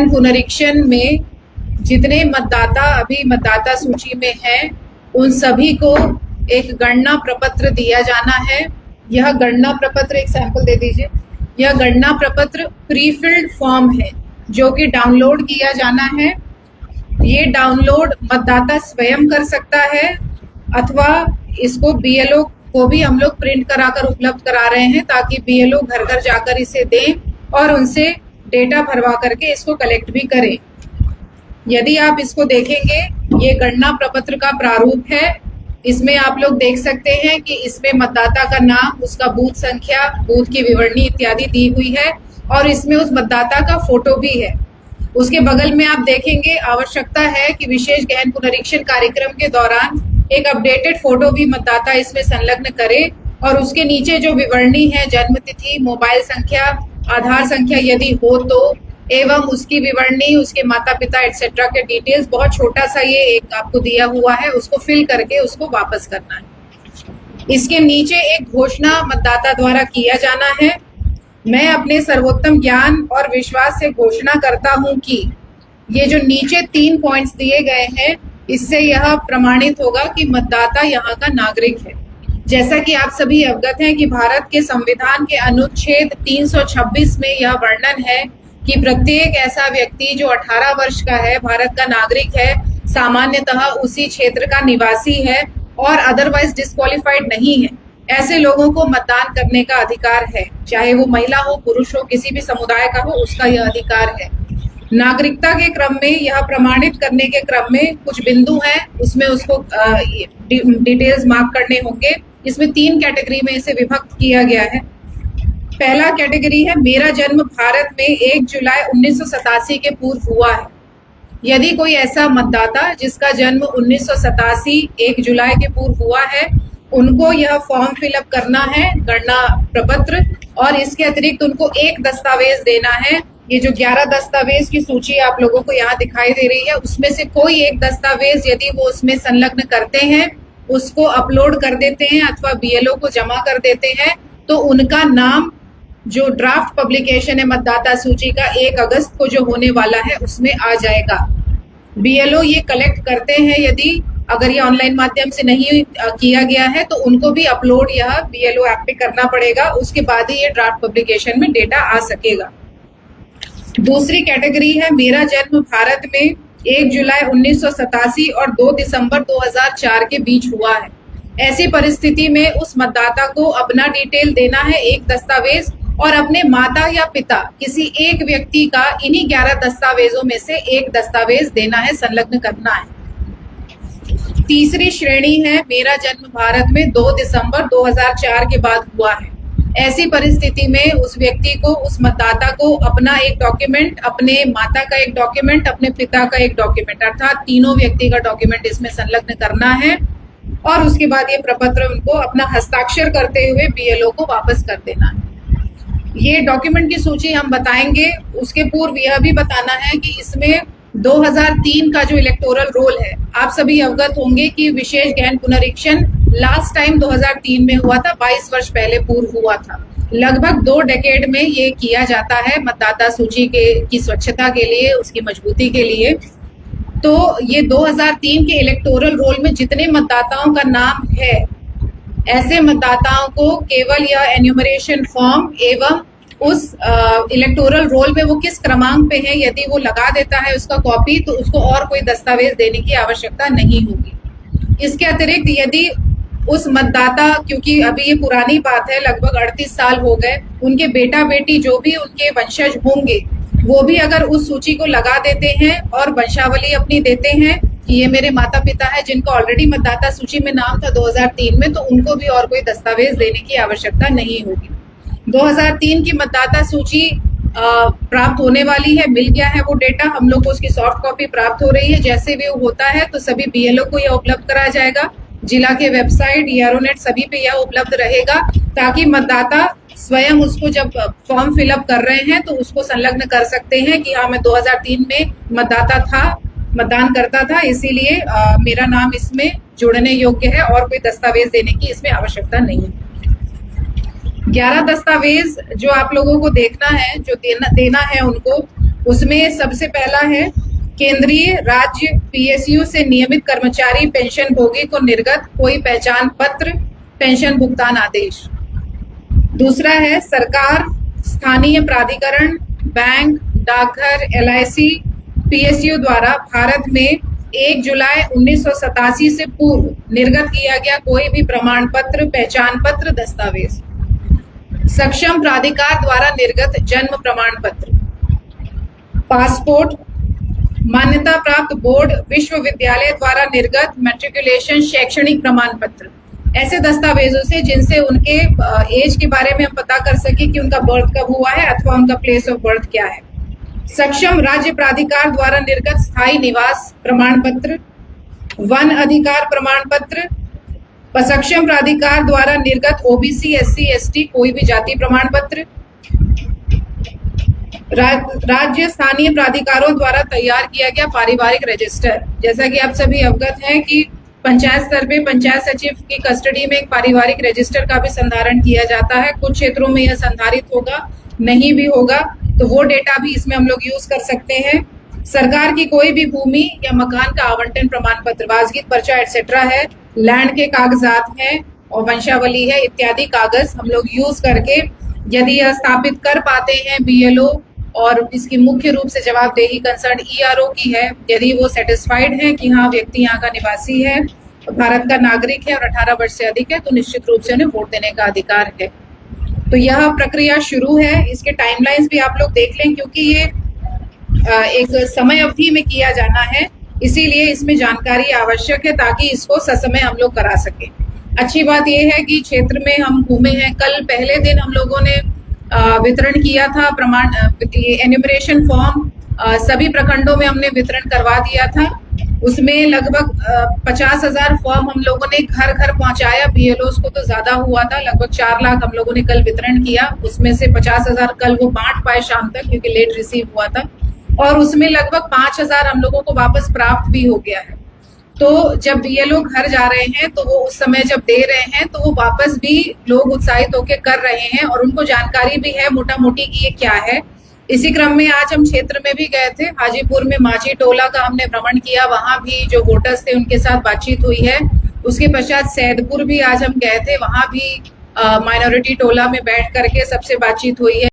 पुनरीक्षण में जितने मतदाता अभी मतदाता सूची में हैं, उन सभी को एक गणना प्रपत्र दिया जाना है। यह गणना प्रपत्र, एक सैंपल दे दीजिए। यह गणना प्रपत्र प्रीफिल्ड फॉर्म है जो कि डाउनलोड किया जाना है। ये डाउनलोड मतदाता स्वयं कर सकता है अथवा इसको बीएलओ को भी हम लोग प्रिंट कराकर उपलब्ध करा रहे हैं ताकि बीएलओ घर घर जाकर इसे दें और उनसे डेटा भरवा करके इसको कलेक्ट भी करें। यदि आप इसको देखेंगे, ये गणना प्रपत्र का प्रारूप है। इसमें आप लोग देख सकते हैं कि इसमें मतदाता का नाम, उसका बूथ संख्या, बूथ की विवरणी इत्यादि दी हुई है और इसमें उस मतदाता का फोटो भी है। उसके बगल में आप देखेंगे आवश्यकता है कि विशेष गहन पुनरीक्षण कार्यक्रम के दौरान एक अपडेटेड फोटो भी मतदाता इसमें संलग्न करे और उसके नीचे जो विवरणी है, जन्म तिथि, मोबाइल संख्या, आधार संख्या यदि हो तो, एवं उसकी विवरणी, उसके माता पिता एटसेट्रा के डिटेल्स, बहुत छोटा सा ये एक आपको दिया हुआ है, उसको फिल करके उसको वापस करना है। इसके नीचे एक घोषणा मतदाता द्वारा किया जाना है। मैं अपने सर्वोत्तम ज्ञान और विश्वास से घोषणा करता हूं कि ये जो नीचे 3 पॉइंट्स दिए गए हैं, इससे यह प्रमाणित होगा कि मतदाता यहाँ का नागरिक है। जैसा कि आप सभी अवगत हैं कि भारत के संविधान के अनुच्छेद 326 में यह वर्णन है कि प्रत्येक ऐसा व्यक्ति जो 18 वर्ष का है, भारत का नागरिक है, सामान्यतः उसी क्षेत्र का निवासी है और अदरवाइज डिस्क्वालिफाइड नहीं है, ऐसे लोगों को मतदान करने का अधिकार है। चाहे वो महिला हो, पुरुष हो, किसी भी समुदाय का हो, उसका यह अधिकार है। नागरिकता के क्रम में यह प्रमाणित करने के क्रम में कुछ बिंदु हैं, उसमें उसको डिटेल्स मार्क करने होंगे। इसमें 3 कैटेगरी में इसे विभक्त किया गया है। पहला कैटेगरी है, मेरा जन्म भारत में 1 जुलाई 1987 के पूर्व हुआ है। यदि कोई ऐसा मतदाता जिसका जन्म 1987 1 जुलाई के पूर्व हुआ है, उनको यह फॉर्म फिलअप करना है, गणना प्रपत्र, और इसके अतिरिक्त उनको एक दस्तावेज देना है। ये जो 11 दस्तावेज की सूची आप लोगों को यहाँ दिखाई दे रही है, उसमें से कोई एक दस्तावेज यदि वो उसमें संलग्न करते हैं, उसको अपलोड कर देते हैं अथवा बीएलओ को जमा कर देते हैं, तो उनका नाम जो ड्राफ्ट पब्लिकेशन है मतदाता सूची का 1 अगस्त को जो होने वाला है, उसमें आ जाएगा। बीएलओ ये कलेक्ट करते हैं, यदि अगर ये ऑनलाइन माध्यम से नहीं किया गया है तो उनको भी अपलोड यह बीएलओ ऐप पे करना पड़ेगा। उसके बाद ही ये ड्राफ्ट पब्लिकेशन में डेटा आ सकेगा। दूसरी कैटेगरी है, मेरा जन्म भारत में 1 जुलाई 1987 और 2 दिसंबर 2004 के बीच हुआ है। ऐसी परिस्थिति में उस मतदाता को अपना डिटेल देना है, एक दस्तावेज, और अपने माता या पिता किसी एक व्यक्ति का इन्हीं 11 दस्तावेजों में से एक दस्तावेज देना है, संलग्न करना है। तीसरी श्रेणी है, मेरा जन्म भारत में 2 दिसंबर 2004 के बाद हुआ है। ऐसी परिस्थिति में उस व्यक्ति को, उस मतदाता को अपना एक डॉक्यूमेंट, अपने माता का एक डॉक्यूमेंट, अपने पिता का एक डॉक्यूमेंट, अर्थात तीनों व्यक्ति का डॉक्यूमेंट इसमें संलग्न करना है और उसके बाद ये प्रपत्र उनको अपना हस्ताक्षर करते हुए बीएलओ को वापस कर देना है। ये डॉक्यूमेंट की सूची हम बताएंगे। उसके पूर्व यह भी बताना है कि इसमें 2003 का जो इलेक्टोरल रोल है, आप सभी अवगत होंगे कि विशेष गहन पुनरीक्षण लास्ट टाइम 2003 में हुआ था, 22 वर्ष पहले पूर्व हुआ था। लगभग 2 डेकेड में ये किया जाता है मतदाता सूची की स्वच्छता के लिए, उसकी मजबूती के लिए। तो ये 2003 के इलेक्टोरल रोल में जितने मतदाताओं का नाम है, ऐसे मतदाताओं को केवल यह एन्यूमरेशन फॉर्म एवं उस इलेक्टोरल रोल में वो किस क्रमांक पे है, यदि वो लगा देता है उसका कॉपी, तो उसको और कोई दस्तावेज देने की आवश्यकता नहीं होगी। इसके अतिरिक्त यदि उस मतदाता, क्योंकि अभी ये पुरानी बात है, लगभग 38 साल हो गए, उनके बेटा बेटी जो भी उनके वंशज होंगे, वो भी अगर उस सूची को लगा देते हैं और वंशावली अपनी देते हैं कि ये मेरे माता पिता है जिनका ऑलरेडी मतदाता सूची में नाम था 2003 में, तो उनको भी और कोई दस्तावेज देने की आवश्यकता नहीं होगी। 2003 की मतदाता सूची प्राप्त होने वाली है, मिल गया है वो डेटा, हम लोग को उसकी सॉफ्ट कॉपी प्राप्त हो रही है। जैसे भी होता है तो सभी बीएलओ को यह उपलब्ध कराया जाएगा। जिला के वेबसाइट, ERO-NET सभी पे यह उपलब्ध रहेगा ताकि मतदाता स्वयं उसको जब फॉर्म फिलअप कर रहे हैं तो उसको संलग्न कर सकते हैं कि हाँ, मैं 2003 में मतदाता था, मतदान करता था, इसीलिए मेरा नाम इसमें जोड़ने योग्य है और कोई दस्तावेज देने की इसमें आवश्यकता नहीं है। 11 दस्तावेज जो आप लोगों को देखना है, जो देना है उनको, उसमें सबसे पहला है केंद्रीय राज्य पीएसयू से नियमित कर्मचारी पेंशन भोगी को निर्गत कोई पहचान पत्र पेंशन भुगतान आदेश। दूसरा है सरकार, स्थानीय प्राधिकरण, बैंक, डाकघर, एलआईसी, पीएसयू द्वारा भारत में 1 जुलाई 1987 से पूर्व निर्गत किया गया कोई भी प्रमाण पत्र, पहचान पत्र, दस्तावेज। सक्षम प्राधिकार द्वारा निर्गत जन्म प्रमाण पत्र, पासपोर्ट, मान्यता प्राप्त बोर्ड विश्वविद्यालय द्वारा निर्गत मैट्रिकुलेशन शैक्षणिक प्रमाण पत्र, ऐसे दस्तावेजों से जिनसे उनके एज के बारे में हम पता कर सके कि उनका बर्थ कब हुआ है अथवा उनका प्लेस ऑफ बर्थ क्या है। सक्षम राज्य प्राधिकार द्वारा निर्गत स्थायी निवास प्रमाण पत्र, वन अधिकार प्रमाण पत्र, सक्षम प्राधिकार द्वारा निर्गत ओबीसी, एससी, एसटी कोई भी जाति प्रमाण पत्र, राज्य स्थानीय प्राधिकारों द्वारा तैयार किया गया पारिवारिक रजिस्टर। जैसा कि आप सभी अवगत हैं कि पंचायत स्तर पे पंचायत सचिव की कस्टडी में एक पारिवारिक रजिस्टर का भी संधारण किया जाता है। कुछ क्षेत्रों में यह संधारित होगा, नहीं भी होगा, तो वो डेटा भी इसमें हम लोग यूज कर सकते हैं। सरकार की कोई भी भूमि या मकान का आवंटन प्रमाण पत्र, वाजगीत पर्चा एटसेट्रा है, लैंड के कागजात हैं और वंशावली है, इत्यादि कागज हम लोग यूज करके यदि यह स्थापित कर पाते हैं बीएलओ और इसकी मुख्य रूप से जवाबदेही कंसर्न ईआरओ की है, यदि वो सेटिस्फाइड है कि हाँ व्यक्ति यहाँ का निवासी है, भारत का नागरिक है और 18 वर्ष से अधिक है, तो निश्चित रूप से उन्हें वोट देने का अधिकार है। तो यह प्रक्रिया शुरू है। इसके टाइमलाइंस भी आप लोग देख लें, क्योंकि ये एक समय अवधि में किया जाना है, इसीलिए इसमें जानकारी आवश्यक है ताकि इसको ससमय हम लोग करा सकें। अच्छी बात यह है कि क्षेत्र में हम घूमे हैं। कल पहले दिन हम लोगों ने वितरण किया था प्रमाण एन्यूमरेशन फॉर्म, सभी प्रखंडों में हमने वितरण करवा दिया था। उसमें लगभग 50,000 फॉर्म हम लोगों ने घर घर पहुंचाया। बीएलओस को तो ज्यादा हुआ था, लगभग 4 लाख हम लोगों ने कल वितरण किया। उसमें से 50,000 कल वो बांट पाए शाम तक, क्योंकि लेट रिसीव हुआ था, और उसमें लगभग 5,000 हम लोगों को वापस प्राप्त भी हो गया है। तो जब बीएलओ घर जा रहे हैं तो वो उस समय जब दे रहे हैं तो वो वापस भी लोग उत्साहित होकर कर रहे हैं और उनको जानकारी भी है मोटा मोटी कि ये क्या है। इसी क्रम में आज हम क्षेत्र में भी गए थे। हाजीपुर में माझी टोला का हमने भ्रमण किया, वहां भी जो वोटर्स थे उनके साथ बातचीत हुई है। उसके पश्चात सैदपुर भी आज हम गए थे, वहां भी माइनॉरिटी टोला में बैठ करके सबसे बातचीत हुई है।